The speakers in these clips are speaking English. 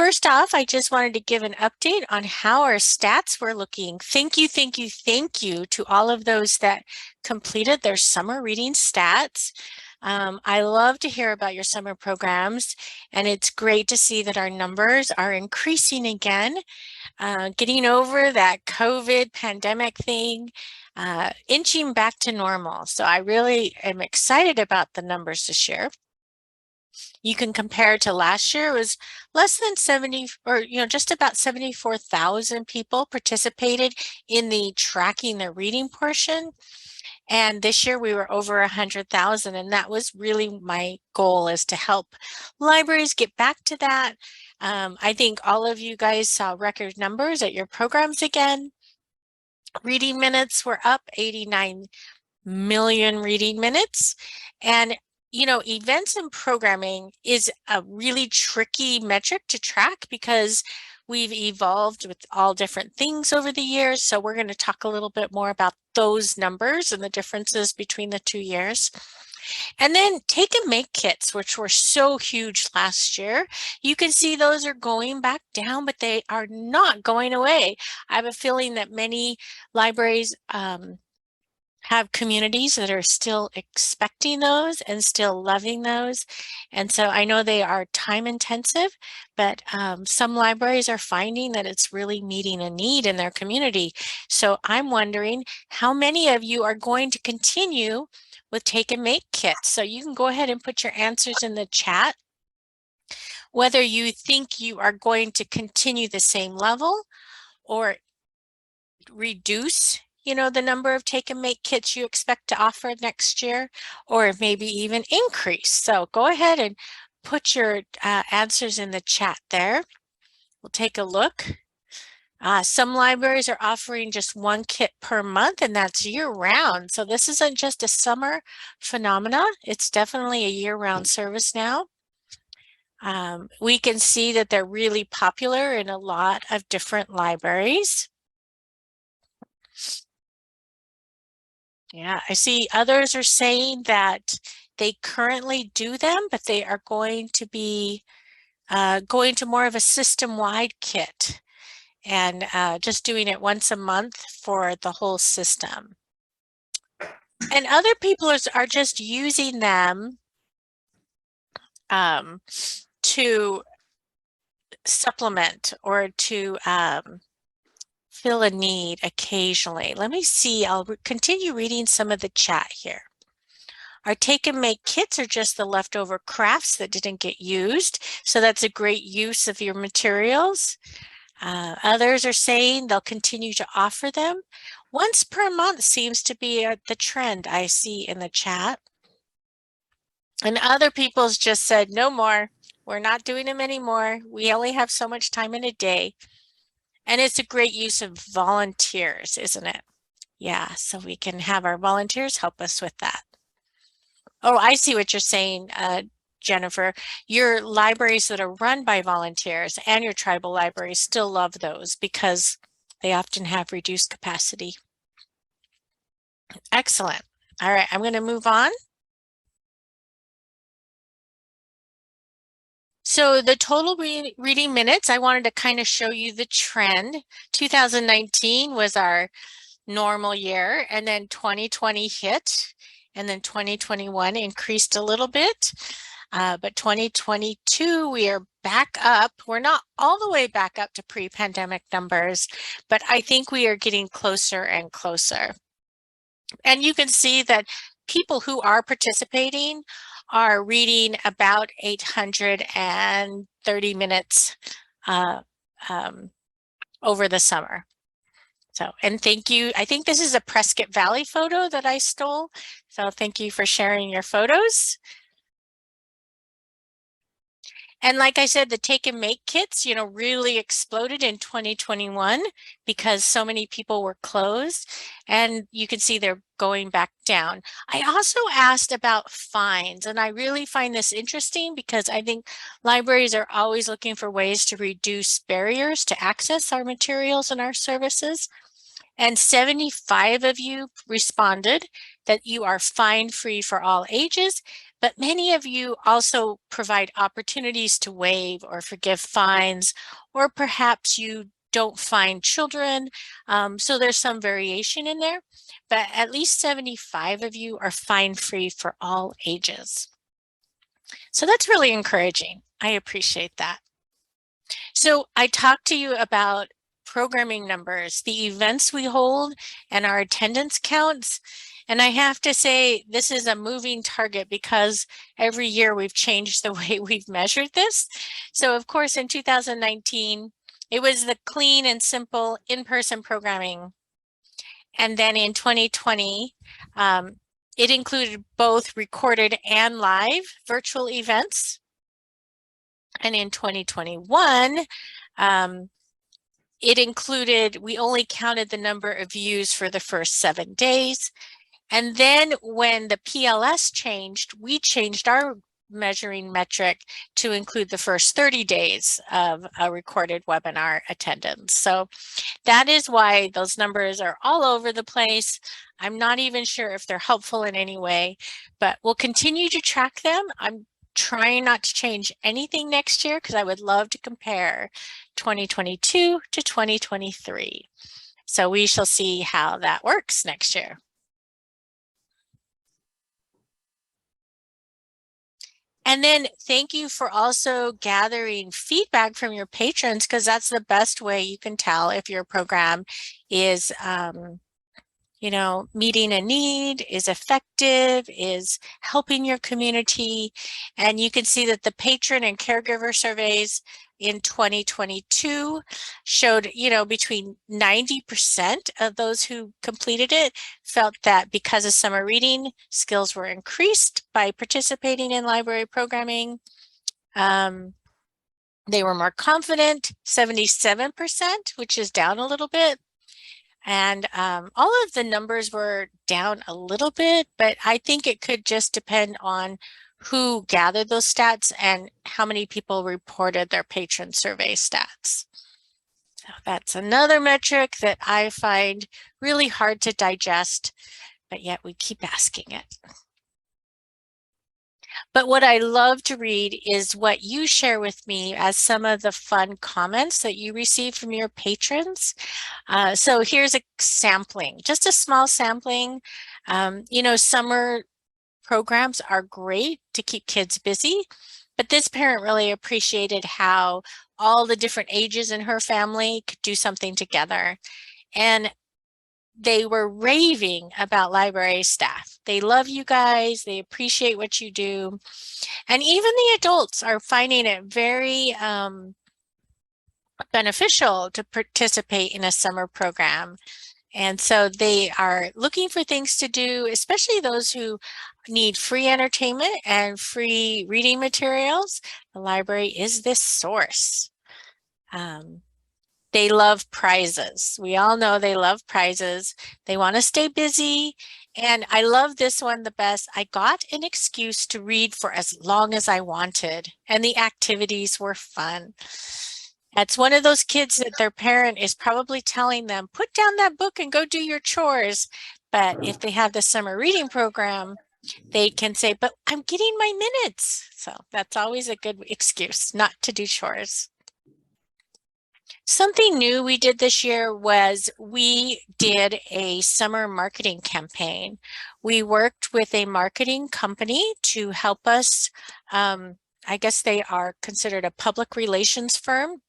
First off, I just wanted to give an update on how our stats were looking. Thank you, thank you, thank you to all of those that completed their summer reading stats. I love to hear about your summer programs, and it's great to see that our numbers are increasing again, getting over that COVID pandemic thing, inching back to normal. So I really am excited about the numbers this year. You can compare to last year. It was less than 70 or just about 74,000 people participated in the tracking their reading portion. And this year we were over 100,000, and that was really my goal, is to help libraries get back to that. I think all of you guys saw record numbers at your programs again. Reading minutes were up 89 million reading minutes. And events and programming is a really tricky metric to track because we've evolved with all different things over the years. So we're going to talk a little bit more about those numbers and the differences between the 2 years. And then take and make kits, which were so huge last year. You can see those are going back down, but they are not going away. I have a feeling that many libraries have communities that are still expecting those and still loving those. And so I know they are time intensive, but some libraries are finding that it's really meeting a need in their community. So I'm wondering how many of you are going to continue with take and make kits. So you can go ahead and put your answers in the chat, whether you think you are going to continue the same level or reduce the number of take and make kits you expect to offer next year, or maybe even increase. So go ahead and put your answers in the chat there. We'll take a look. Some libraries are offering just 1 kit per month, and that's year-round. So this isn't just a summer phenomena. It's definitely a year-round service now. We can see that they're really popular in a lot of different libraries. Yeah, I see others are saying that they currently do them, but they are going to be going to more of a system-wide kit and just doing it once a month for the whole system. And other people are just using them to supplement or to fill a need occasionally. Let me see, I'll continue reading some of the chat here. Our take and make kits are just the leftover crafts that didn't get used. So that's a great use of your materials. Others are saying they'll continue to offer them. Once per month seems to be the trend I see in the chat. And other people's just said, no more. We're not doing them anymore. We only have so much time in a day. And it's a great use of volunteers, isn't it? Yeah, so we can have our volunteers help us with that. Oh, I see what you're saying, Jennifer. Your libraries that are run by volunteers and your tribal libraries still love those because they often have reduced capacity. Excellent. All right, I'm going to move on. So the total reading minutes, I wanted to kind of show you the trend. 2019 was our normal year, and then 2020 hit, and then 2021 increased a little bit. But 2022, we are back up. We're not all the way back up to pre-pandemic numbers, but I think we are getting closer and closer. And you can see that people who are participating are reading about 830 minutes over the summer. So, and thank you. I think this is a Prescott Valley photo that I stole. So thank you for sharing your photos. And like I said, the take and make kits, really exploded in 2021 because so many people were closed, and you can see they're going back down. I also asked about fines, and I really find this interesting because I think libraries are always looking for ways to reduce barriers to access our materials and our services. And 75 of you responded that you are fine-free for all ages, but many of you also provide opportunities to waive or forgive fines, or perhaps you don't find children. So there's some variation in there, but at least 75 of you are fine-free for all ages. So that's really encouraging. I appreciate that. So I talked to you about programming numbers, the events we hold, and our attendance counts. And I have to say, this is a moving target because every year we've changed the way we've measured this. So of course, in 2019, it was the clean and simple in-person programming. And then in 2020, it included both recorded and live virtual events. And in 2021, it included, we only counted the number of views for the first 7 days. And then when the PLS changed, we changed our measuring metric to include the first 30 days of a recorded webinar attendance. So that is why those numbers are all over the place. I'm not even sure if they're helpful in any way, but we'll continue to track them. I'm trying not to change anything next year because I would love to compare 2022 to 2023. So we shall see how that works next year. And then thank you for also gathering feedback from your patrons, because that's the best way you can tell if your program is meeting a need, is effective, is helping your community. And you can see that the patron and caregiver surveys in 2022 showed, between 90% of those who completed it felt that because of summer reading, skills were increased by participating in library programming. They were more confident, 77%, which is down a little bit. And all of the numbers were down a little bit, but I think it could just depend on who gathered those stats and how many people reported their patron survey stats. So that's another metric that I find really hard to digest, but yet we keep asking it. But what I love to read is what you share with me as some of the fun comments that you receive from your patrons. So here's a sampling, just a small sampling. Summer programs are great to keep kids busy, but this parent really appreciated how all the different ages in her family could do something together. And they were raving about library staff. They love you guys. They appreciate what you do. And even the adults are finding it very beneficial to participate in a summer program. And so they are looking for things to do, especially those who need free entertainment and free reading materials. The library is this source. They love prizes. We all know they love prizes. They want to stay busy. And I love this one the best. I got an excuse to read for as long as I wanted, and the activities were fun. That's one of those kids that their parent is probably telling them, put down that book and go do your chores. But if they have the summer reading program, they can say, but I'm getting my minutes. So that's always a good excuse not to do chores. Something new we did this year was we did a summer marketing campaign. We worked with a marketing company to help us. I guess they are considered a public relations firm,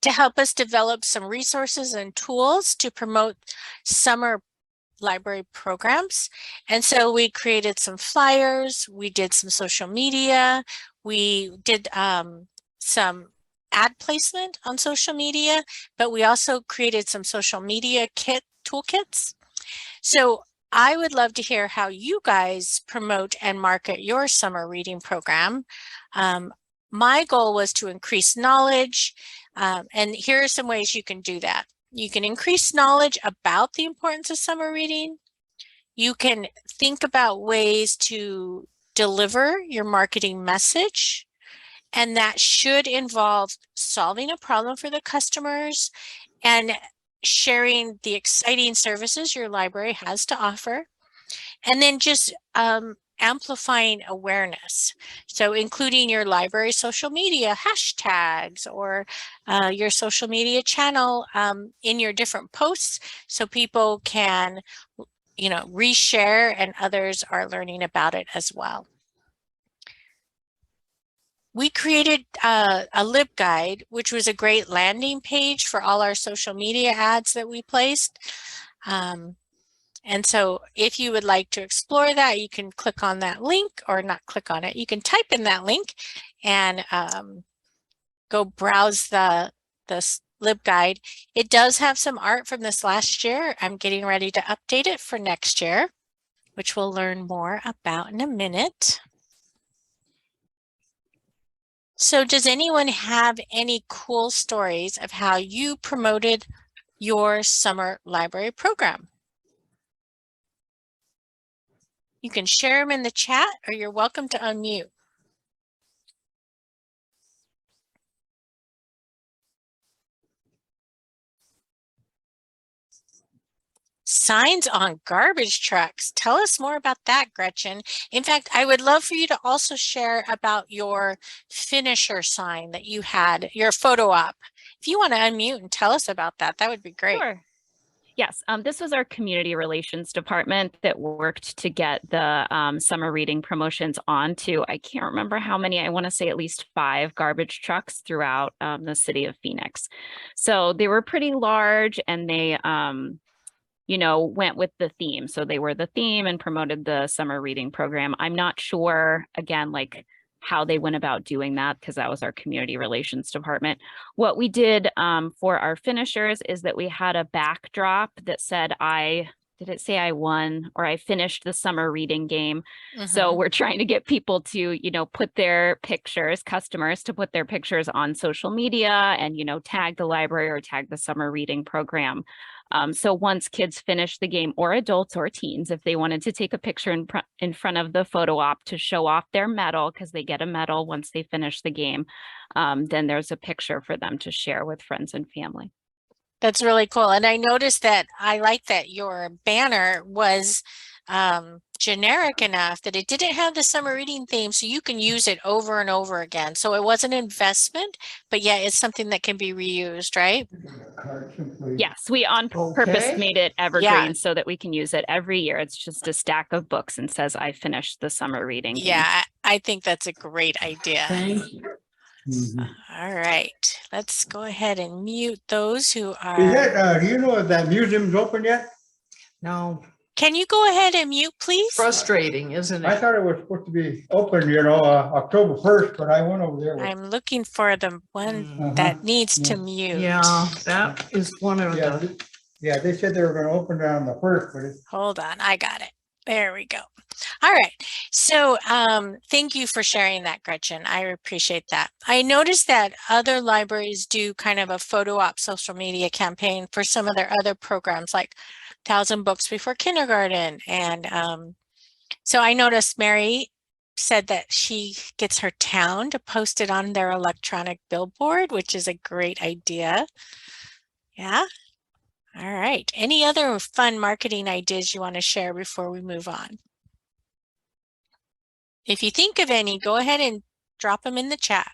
to help us develop some resources and tools to promote summer library programs. And so we created some flyers, we did some social media, we did some ad placement on social media, but we also created some social media toolkits. So I would love to hear how you guys promote and market your summer reading program. My goal was to increase knowledge, and here are some ways you can do that. You can increase knowledge about the importance of summer reading. You can think about ways to deliver your marketing message, and that should involve solving a problem for the customers and sharing the exciting services your library has to offer. And then just amplifying awareness. So including your library social media hashtags or your social media channel in your different posts so people can, you know, reshare and others are learning about it as well. We created a LibGuide, which was a great landing page for all our social media ads that we placed. And so if you would like to explore that, you can click on that link, or not click on it. You can type in that link and go browse the LibGuide. It does have some art from this last year. I'm getting ready to update it for next year, which we'll learn more about in a minute. So does anyone have any cool stories of how you promoted your summer library program? You can share them in the chat, or you're welcome to unmute. Signs on garbage trucks. Tell us more about that, Gretchen. In fact, I would love for you to also share about your finisher sign that you had, your photo op. If you want to unmute and tell us about that, that would be great. Sure. Yes, this was our community relations department that worked to get the summer reading promotions onto, I can't remember how many, I want to say at least 5 garbage trucks throughout the city of Phoenix. So they were pretty large, and they, you know, went with the theme. So they were the theme and promoted the summer reading program. I'm not sure, again, like how they went about doing that, because that was our community relations department. What we did for our finishers is that we had a backdrop that said, did it say I won or I finished the summer reading game? So we're trying to get people to, you know, put their pictures, customers to put their pictures on social media and, you know, tag the library or tag the summer reading program. So once kids finish the game, or adults or teens, if they wanted to take a picture in front of the photo op to show off their medal, because they get a medal once they finish the game, then there's a picture for them to share with friends and family. That's really cool. And I noticed that I like that your banner was generic enough that it didn't have the summer reading theme, so you can use it over and over again. So it was an investment, but yeah, it's something that can be reused, right? Yes, we on purpose made it evergreen so that we can use it every year. It's just a stack of books and says, I finished the summer reading game. Yeah, I think that's a great idea. Thank you. All right, let's go ahead and mute those who are. Is that, do you know if that museum's open yet? No, Can you go ahead and mute, please? frustrating, isn't I it? thought it was supposed to be open, you know, October 1st, but I went over there. I'm looking for the one Uh-huh. that needs to mute. Yeah, that is one of Yeah, the, yeah, they said they were gonna open it on the 1st, but it's. Hold on, I got it. There we go. All right. So thank you for sharing that, Gretchen. I appreciate that. I noticed that other libraries do kind of a photo op social media campaign for some of their other programs, like 1,000 Books Before Kindergarten. And so I noticed Mary said that she gets her town to post it on their electronic billboard, which is a great idea. Yeah. All right. Any other fun marketing ideas you want to share before we move on? If you think of any, go ahead and drop them in the chat.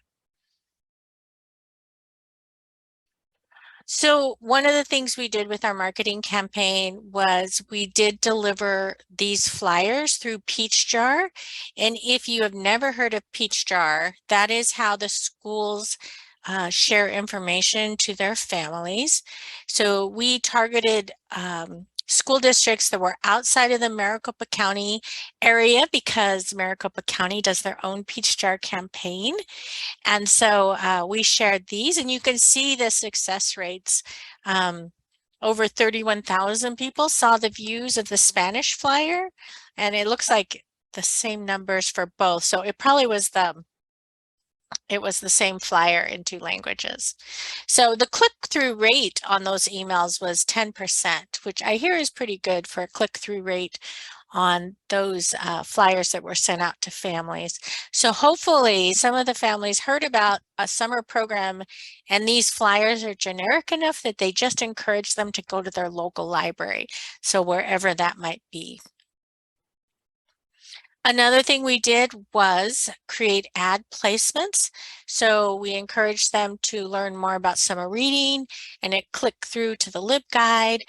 So one of the things we did with our marketing campaign was we did deliver these flyers through Peach Jar. And if you have never heard of Peach Jar, that is how the schools share information to their families. So we targeted school districts that were outside of the Maricopa County area, because Maricopa County does their own Peach Jar campaign. And so we shared these, and you can see the success rates. Over 31,000 people saw the views of the Spanish flyer, and it looks like the same numbers for both. So it probably was the same flyer in 2 languages. So the click-through rate on those emails was 10%, which I hear is pretty good for a click-through rate on those flyers that were sent out to families. So hopefully some of the families heard about a summer program, and these flyers are generic enough that they just encourage them to go to their local library. So wherever that might be. Another thing we did was create ad placements. So we encouraged them to learn more about summer reading, and it clicked through to the LibGuide.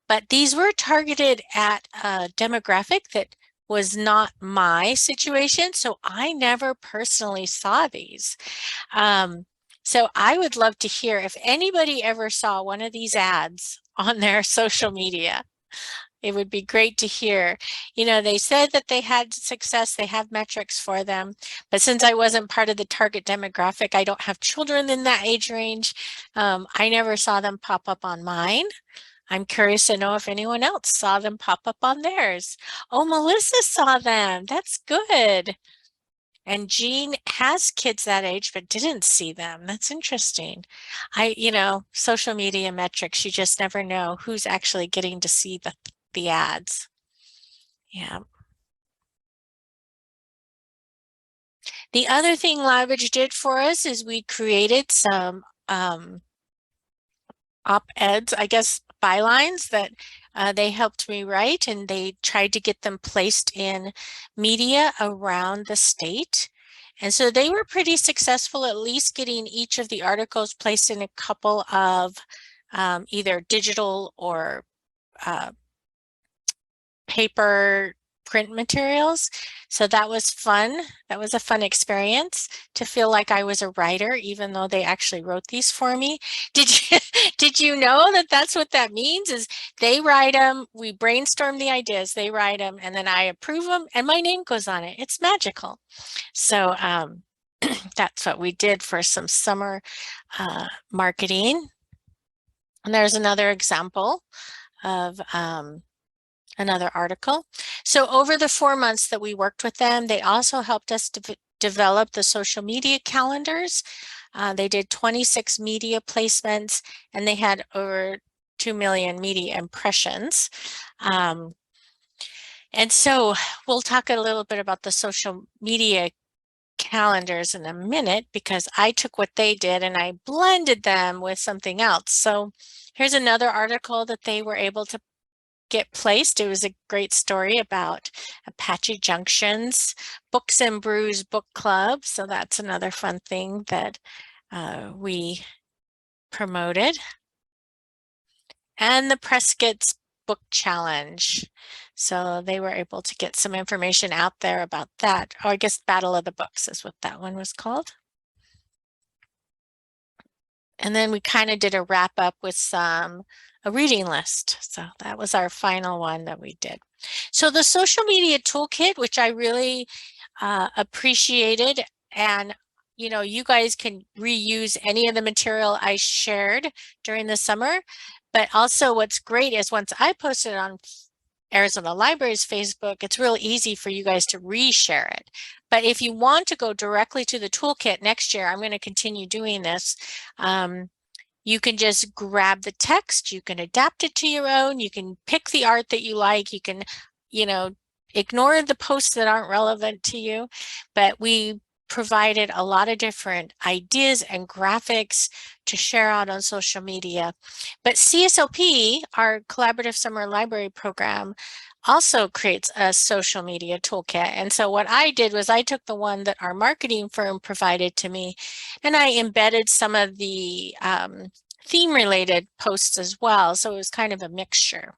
But these were targeted at a demographic that was not my situation, so I never personally saw these. So I would love to hear if anybody ever saw one of these ads on their social media. It would be great to hear. You know, they said that they had success, they have metrics for them, but since I wasn't part of the target demographic, I don't have children in that age range. I never saw them pop up on mine. I'm curious to know if anyone else saw them pop up on theirs. Oh, Melissa saw them. That's good. And Jean has kids that age, but didn't see them. That's interesting. Social media metrics, you just never know who's actually getting to see the ads. Yeah. The other thing Liveage did for us is we created some op-eds, I guess, bylines that they helped me write, and they tried to get them placed in media around the state. And so they were pretty successful, at least getting each of the articles placed in a couple of either digital or paper print materials. So that was fun. That was a fun experience to feel like I was a writer, even though they actually wrote these for me. Did you, did you know that that's what that means? Is they write them, we brainstorm the ideas, they write them, and then I approve them, and my name goes on it. It's magical. So that's what we did for some summer marketing. And there's another example of another article. So over the 4 months that we worked with them, they also helped us develop the social media calendars. They did 26 media placements, and they had over 2 million media impressions. And so we'll talk a little bit about the social media calendars in a minute, because I took what they did and I blended them with something else. So here's another article that they were able to get placed. It was a great story about Apache Junction's Books and Brews book club. So that's another fun thing that we promoted. And the Prescott's book challenge. So they were able to get some information out there about that. Oh, I guess Battle of the Books is what that one was called. And then we kind of did a wrap up with a reading list. So that was our final one that we did. So the social media toolkit, which I really appreciated, and you guys can reuse any of the material I shared during the summer. But also what's great is once I post it on Arizona Library's Facebook, it's real easy for you guys to reshare it. But if you want to go directly to the toolkit next year, I'm going to continue doing this. You can just grab the text, you can adapt it to your own, you can pick the art that you like, you can, ignore the posts that aren't relevant to you. But we provided a lot of different ideas and graphics to share out on social media. But CSLP, our Collaborative Summer Library Program, also creates a social media toolkit. And so what I did was I took the one that our marketing firm provided to me, and I embedded some of the theme related posts as well. So it was kind of a mixture.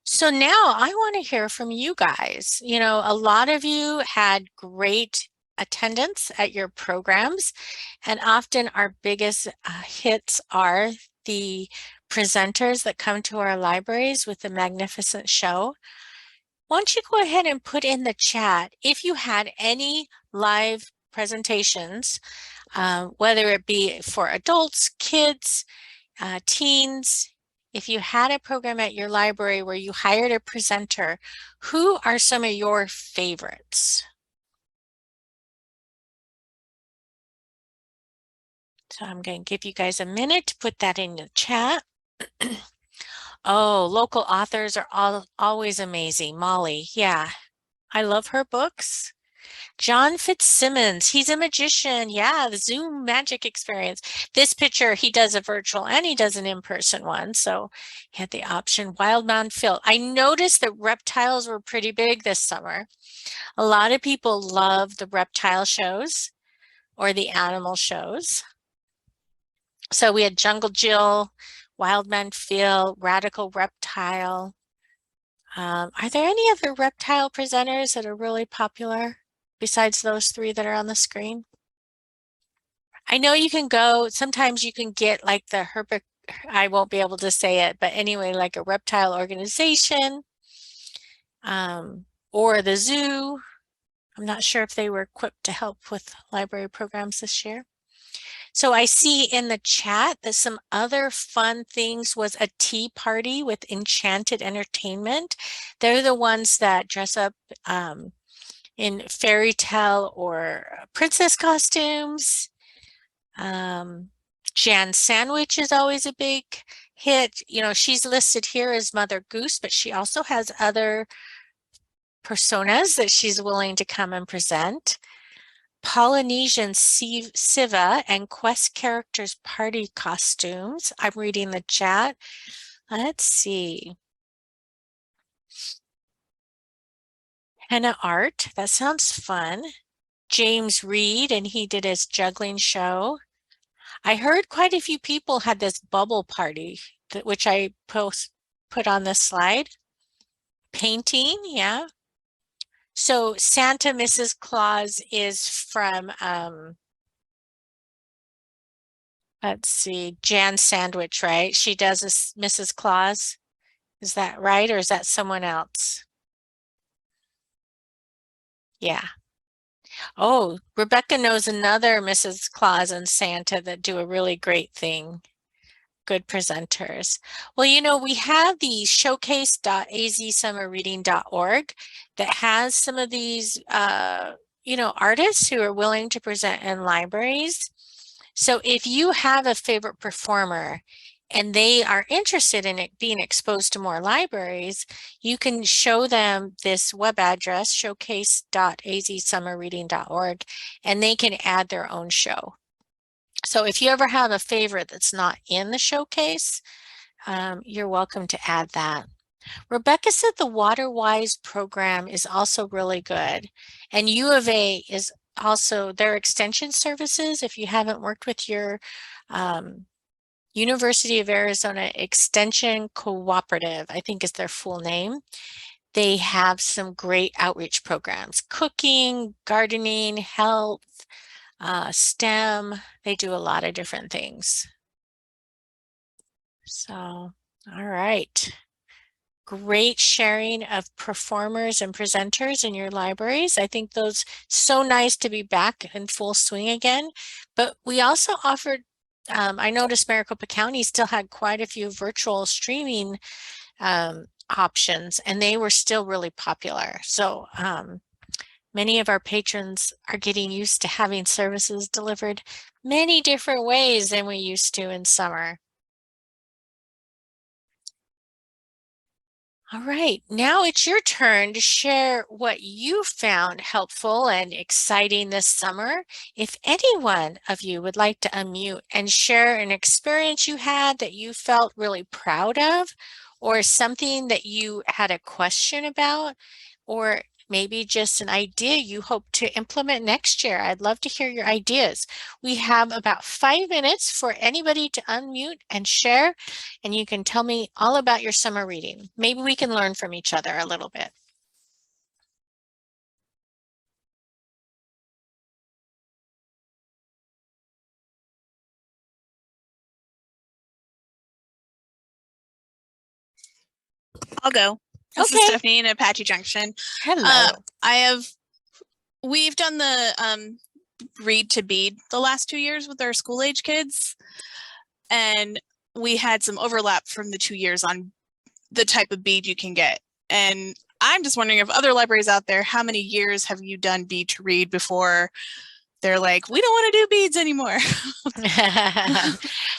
So now I want to hear from you guys. A lot of you had great attendance at your programs, and often our biggest hits are the presenters that come to our libraries with the magnificent show. Why don't you go ahead and put in the chat if you had any live presentations, whether it be for adults, kids, teens. If you had a program at your library where you hired a presenter, who are some of your favorites? So I'm going to give you guys a minute to put that in the chat. Oh, local authors are always amazing. Molly, yeah, I love her books. John Fitzsimmons, he's a magician. Yeah, the Zoom magic experience. This picture, he does a virtual and he does an in-person one. So he had the option. Wildman Phil. I noticed that reptiles were pretty big this summer. A lot of people love the reptile shows or the animal shows. So we had Jungle Jill, Wildman Phil, Radical Reptile. Are there any other reptile presenters that are really popular besides those three that are on the screen? I know you can go, sometimes you can get like the I won't be able to say it, but anyway, like a reptile organization or the zoo. I'm not sure if they were equipped to help with library programs this year. So I see in the chat that some other fun things was a tea party with Enchanted Entertainment. They're the ones that dress up in fairy tale or princess costumes. Jan Sandwich is always a big hit. You know, she's listed here as Mother Goose, but she also has other personas that she's willing to come and present. Polynesian Siva and Quest characters party costumes. I'm reading the chat. Let's see. Henna art. That sounds fun. James Reed, and he did his juggling show. I heard quite a few people had this bubble party, which I put on this slide. Painting, yeah. So Santa Mrs. Claus is from, let's see, Jan Sandwich, right? She does this Mrs. Claus. Is that right? Or is that someone else? Yeah. Oh, Rebecca knows another Mrs. Claus and Santa that do a really great thing. Good presenters. Well, you know, we have the showcase.azsummerreading.org that has some of these, you know, artists who are willing to present in libraries. So if you have a favorite performer and they are interested in it being exposed to more libraries, you can show them this web address, showcase.azsummerreading.org, and they can add their own show. So if you ever have a favorite that's not in the showcase, you're welcome to add that. Rebecca said the WaterWise program is also really good. And U of A is also their extension services. If you haven't worked with your University of Arizona Extension Cooperative, I think is their full name. They have some great outreach programs, cooking, gardening, health, STEM. They do a lot of different things. So, all right. Great sharing of performers and presenters in your libraries. I think those so nice to be back in full swing again. But we also offered, I noticed Maricopa County still had quite a few virtual streaming options, and they were still really popular. So many of our patrons are getting used to having services delivered many different ways than we used to in summer. All right, now it's your turn to share what you found helpful and exciting this summer. If any one of you would like to unmute and share an experience you had that you felt really proud of, or something that you had a question about, or maybe just an idea you hope to implement next year. I'd love to hear your ideas. We have about 5 minutes for anybody to unmute and share, and you can tell me all about your summer reading. Maybe we can learn from each other a little bit. I'll go. This is Stephanie in Apache Junction. Hello. We've done the read to bead the last 2 years with our school age kids, and we had some overlap from the 2 years on the type of bead you can get. And I'm just wondering if other libraries out there, how many years have you done bead to read before they're like, we don't want to do beads anymore?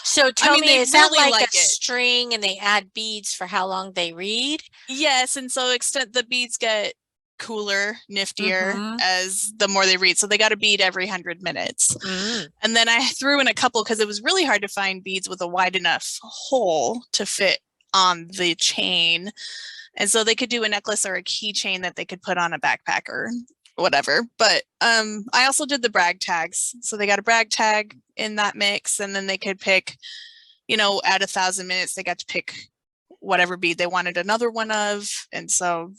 So tell me, is that really like a it. string and they add beads for how long they read? Yes, and so extent the beads get cooler, niftier Mhm. as the more they read. So they got a bead every 100 minutes. Mm. And then I threw in a couple because it was really hard to find beads with a wide enough hole to fit on the chain. And so they could do a necklace or a keychain that they could put on a backpack or whatever. But I also did the brag tags. So they got a brag tag in that mix, and then they could pick, you know, at 1,000 minutes, they got to pick whatever bead they wanted another one of. And so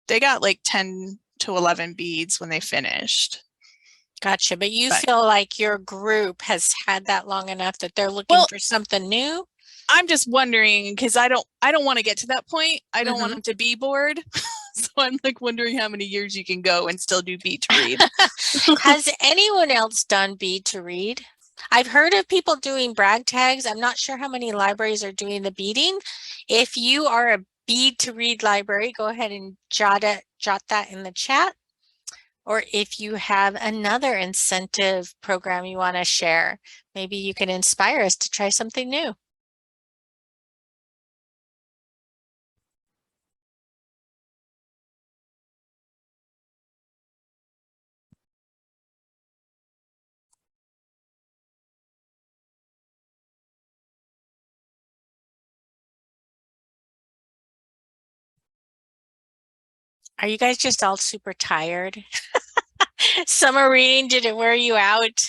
they got like 10 to 11 beads when they finished. Gotcha. But you But- feel like your group has had that long enough that they're looking Well- for something new? I'm just wondering because I don't want to get to that point. I don't want them to be bored. So I'm like wondering how many years you can go and still do bead to read. Has anyone else done bead to read? I've heard of people doing brag tags. I'm not sure how many libraries are doing the beading. If you are a bead to read library, go ahead and jot that in the chat. Or if you have another incentive program you want to share, maybe you can inspire us to try something new. Are you guys just all super tired? Summer reading, did it wear you out?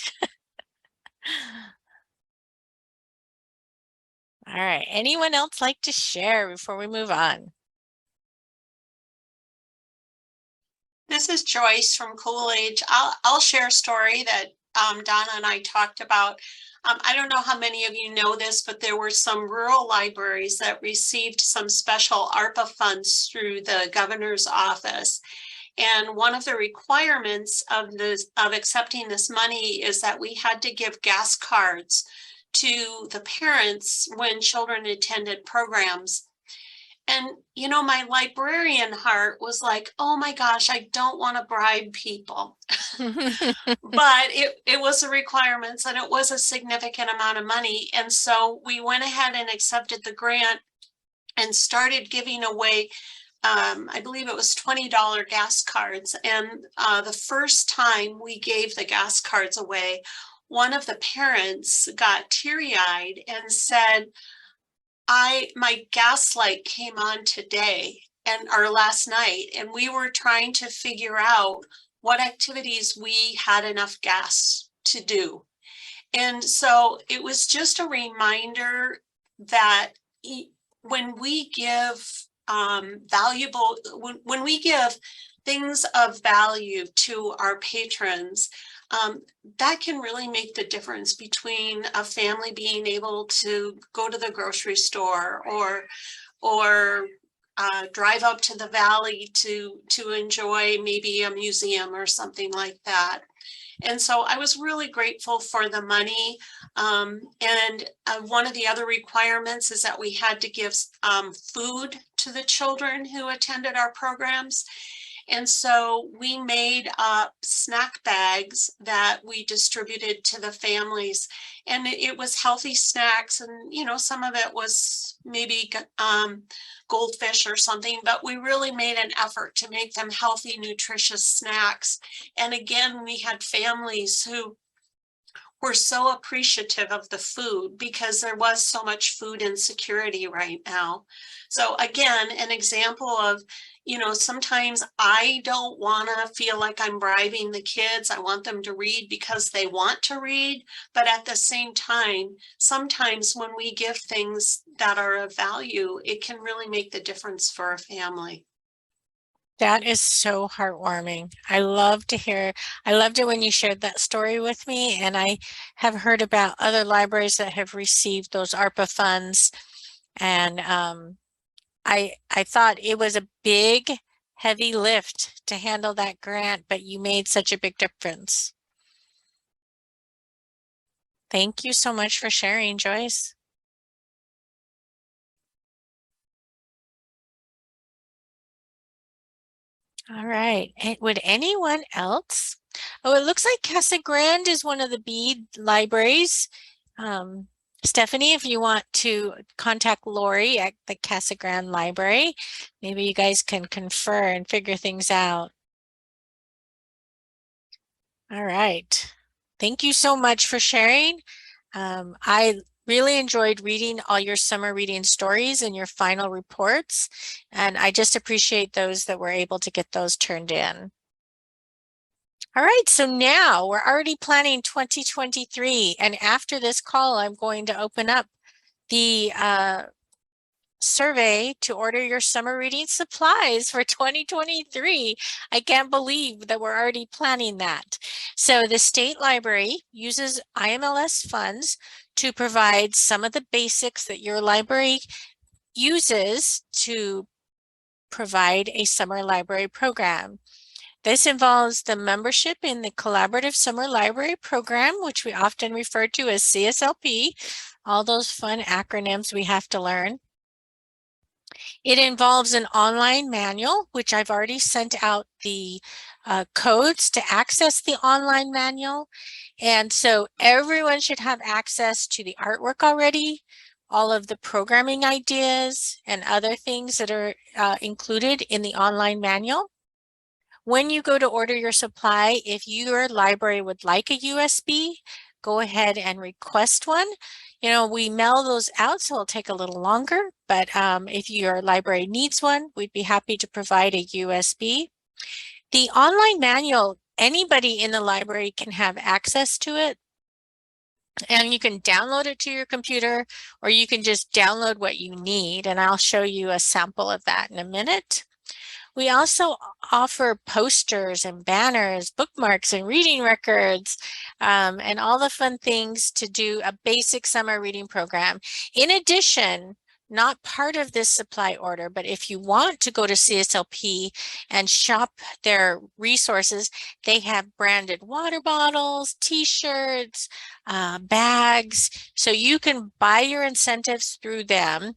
All right. Anyone else like to share before we move on? This is Joyce from Coolidge. I'll share a story that Donna and I talked about. I don't know how many of you know this, but there were some rural libraries that received some special ARPA funds through the governor's office. And one of the requirements of accepting this money is that we had to give gas cards to the parents when children attended programs. And, you know, my librarian heart was like, oh my gosh, I don't want to bribe people. But it was a requirement and it was a significant amount of money. And so we went ahead and accepted the grant and started giving away, I believe it was $20 gas cards. And the first time we gave the gas cards away, one of the parents got teary-eyed and said, my gas light came on today or last night, and we were trying to figure out what activities we had enough gas to do. And so it was just a reminder that when we give when we give things of value to our patrons, that can really make the difference between a family being able to go to the grocery store or drive up to the valley to enjoy maybe a museum or something like that. And so I was really grateful for the money. And one of the other requirements is that we had to give food to the children who attended our programs. And so we made up snack bags that we distributed to the families, and it was healthy snacks. And, you know, some of it was maybe goldfish or something, but we really made an effort to make them healthy, nutritious snacks. And again, we had families who were so appreciative of the food because there was so much food insecurity right now. So again, an example of, you know, sometimes I don't want to feel like I'm bribing the kids. I want them to read because they want to read. But at the same time, sometimes when we give things that are of value, it can really make the difference for a family. That is so heartwarming. I loved it when you shared that story with me, and I have heard about other libraries that have received those ARPA funds. And I thought it was a big, heavy lift to handle that grant, but you made such a big difference. Thank you so much for sharing, Joyce. All right. Would anyone else? Oh, it looks like Casa Grande is one of the bead libraries. Stephanie, if you want to contact Lori at the Casa Grande Library, maybe you guys can confer and figure things out. All right. Thank you so much for sharing. I really enjoyed reading all your summer reading stories and your final reports, and I just appreciate those that were able to get those turned in. All right, so now we're already planning 2023, and after this call, I'm going to open up the survey to order your summer reading supplies for 2023. I can't believe that we're already planning that. So the state library uses IMLS funds to provide some of the basics that your library uses to provide a summer library program. This involves the membership in the Collaborative Summer Library Program, which we often refer to as CSLP, all those fun acronyms we have to learn. It involves an online manual, which I've already sent out the codes to access the online manual. And so everyone should have access to the artwork already, all of the programming ideas and other things that are included in the online manual. When you go to order your supply, if your library would like a USB, go ahead and request one. You know, we mail those out, so it'll take a little longer, but if your library needs one, we'd be happy to provide a USB. The online manual, anybody in the library can have access to it, and you can download it to your computer, or you can just download what you need, and I'll show you a sample of that in a minute. We also offer posters and banners, bookmarks and reading records, and all the fun things to do a basic summer reading program. In addition, not part of this supply order, but if you want to go to CSLP and shop their resources, they have branded water bottles, t-shirts, bags, so you can buy your incentives through them.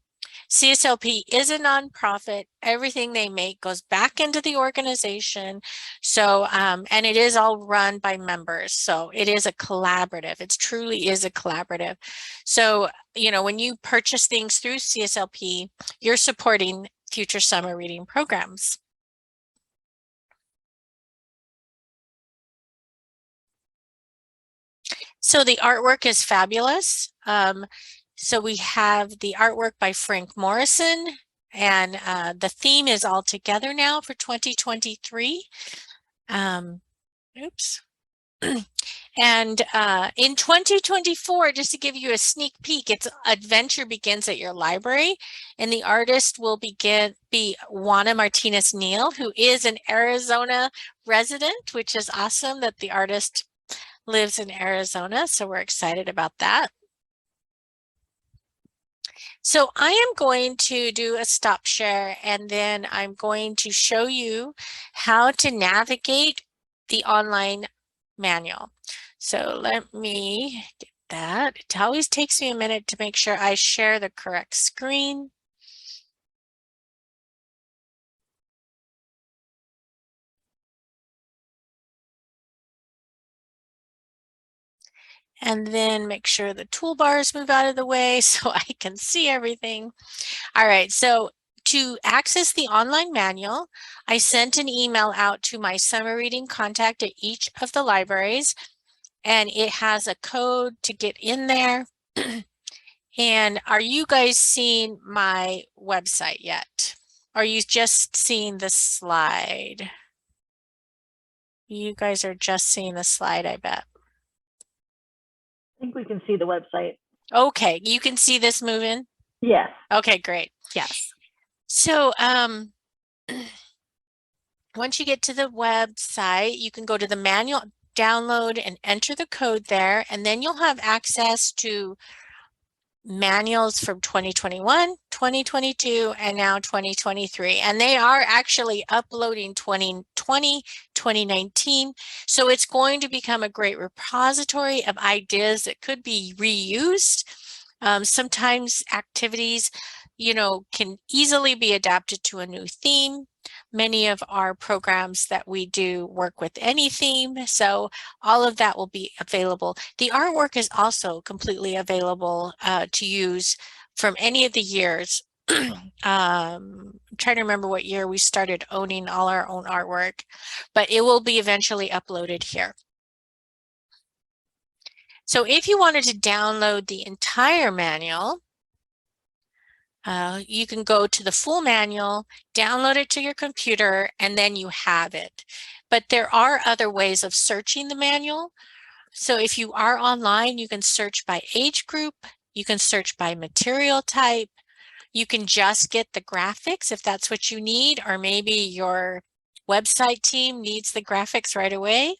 CSLP is a nonprofit. Everything they make goes back into the organization. So, and it is all run by members. So it is a collaborative. It truly is a collaborative. So, you know, when you purchase things through CSLP, you're supporting future summer reading programs. So the artwork is fabulous. So we have the artwork by Frank Morrison, and the theme is all together now for 2023. Oops. And in 2024, just to give you a sneak peek, its adventure begins at your library, and the artist will be Juana Martinez Neal, who is an Arizona resident, which is awesome that the artist lives in Arizona. So we're excited about that. So I am going to do a stop share, and then I'm going to show you how to navigate the online manual. So let me get that. It always takes me a minute to make sure I share the correct screen. And then make sure the toolbars move out of the way so I can see everything. All right, so to access the online manual, I sent an email out to my summer reading contact at each of the libraries, and it has a code to get in there. And are you guys seeing my website yet? Or are you just seeing the slide? You guys are just seeing the slide, I bet. I think we can see the website. Okay, you can see this moving? Yes. Okay, great. Yes. So once you get to the website, you can go to the manual, download and enter the code there, and then you'll have access to manuals from 2021, 2022, and now 2023. And they are actually uploading 2020, 2019. So it's going to become a great repository of ideas that could be reused. Sometimes activities, you know, can easily be adapted to a new theme. Many of our programs that we do work with any theme, so all of that will be available. The artwork is also completely available to use from any of the years. I'm trying to remember what year we started owning all our own artwork, but it will be eventually uploaded here. So if you wanted to download the entire manual, you can go to the full manual, download it to your computer, and then you have it. But there are other ways of searching the manual. So if you are online, you can search by age group, you can search by material type, you can just get the graphics if that's what you need, or maybe your website team needs the graphics right away.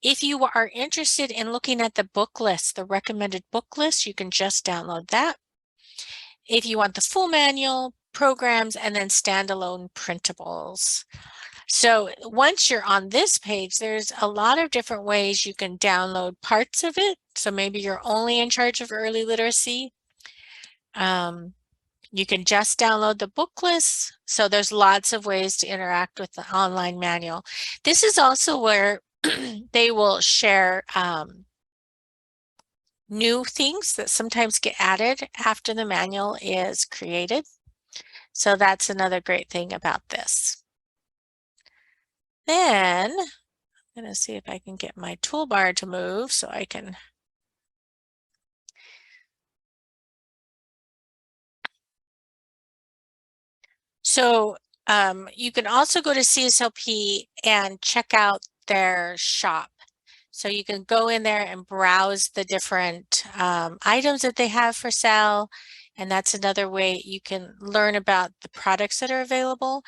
If you are interested in looking at the book list, the recommended book list, you can just download that. If you want the full manual, programs, and then standalone printables. So once you're on this page, there's a lot of different ways you can download parts of it. So maybe you're only in charge of early literacy. You can just download the book list. So there's lots of ways to interact with the online manual. This is also where they will share new things that sometimes get added after the manual is created. So that's another great thing about this. Then I'm going to see if I can get my toolbar to move so I can. So you can also go to CSLP and check out their shop. So you can go in there and browse the different items that they have for sale. And that's another way you can learn about the products that are available.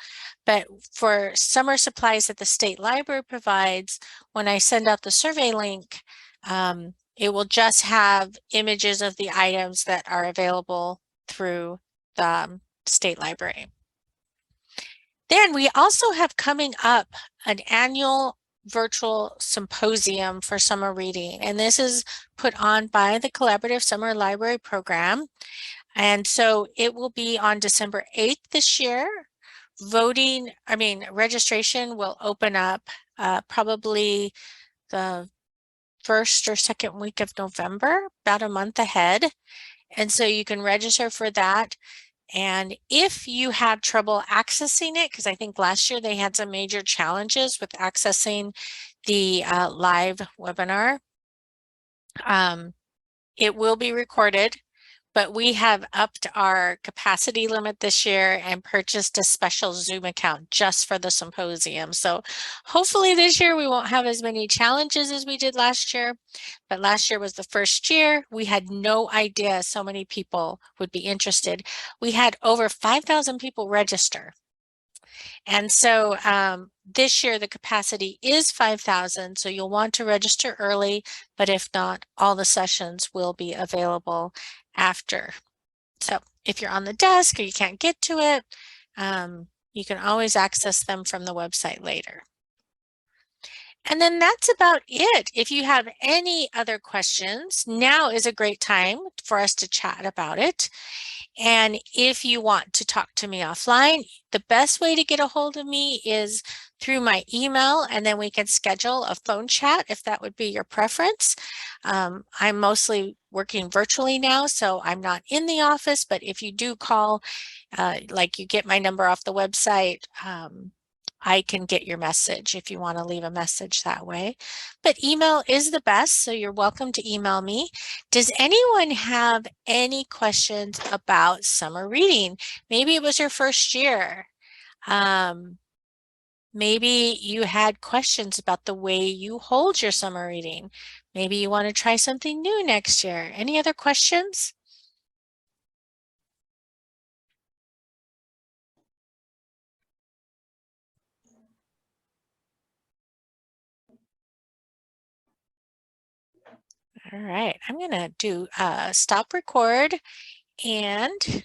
But for summer supplies that the state library provides, when I send out the survey link, it will just have images of the items that are available through the state library. Then we also have coming up an annual virtual symposium for summer reading, and this is put on by the Collaborative Summer Library Program. And so it will be on December 8th this year. Registration will open up probably the first or second week of November, about a month ahead. And so you can register for that. And if you have trouble accessing it, because I think last year they had some major challenges with accessing the live webinar, it will be recorded, but we have upped our capacity limit this year and purchased a special Zoom account just for the symposium. So hopefully this year we won't have as many challenges as we did last year, but last year was the first year. We had no idea so many people would be interested. We had over 5,000 people register. And so this year the capacity is 5,000, so you'll want to register early, but if not, all the sessions will be available after. So if you're on the desk or you can't get to it, you can always access them from the website later. And then that's about it. If you have any other questions, now is a great time for us to chat about it. And if you want to talk to me offline, the best way to get a hold of me is through my email, and then we can schedule a phone chat if that would be your preference. I'm mostly working virtually now, so I'm not in the office, but if you do call, like you get my number off the website, I can get your message if you want to leave a message that way. But email is the best, so you're welcome to email me. Does anyone have any questions about summer reading? Maybe it was your first year. Maybe you had questions about the way you hold your summer reading. Maybe you want to try something new next year. Any other questions? All right, I'm going to do stop record, and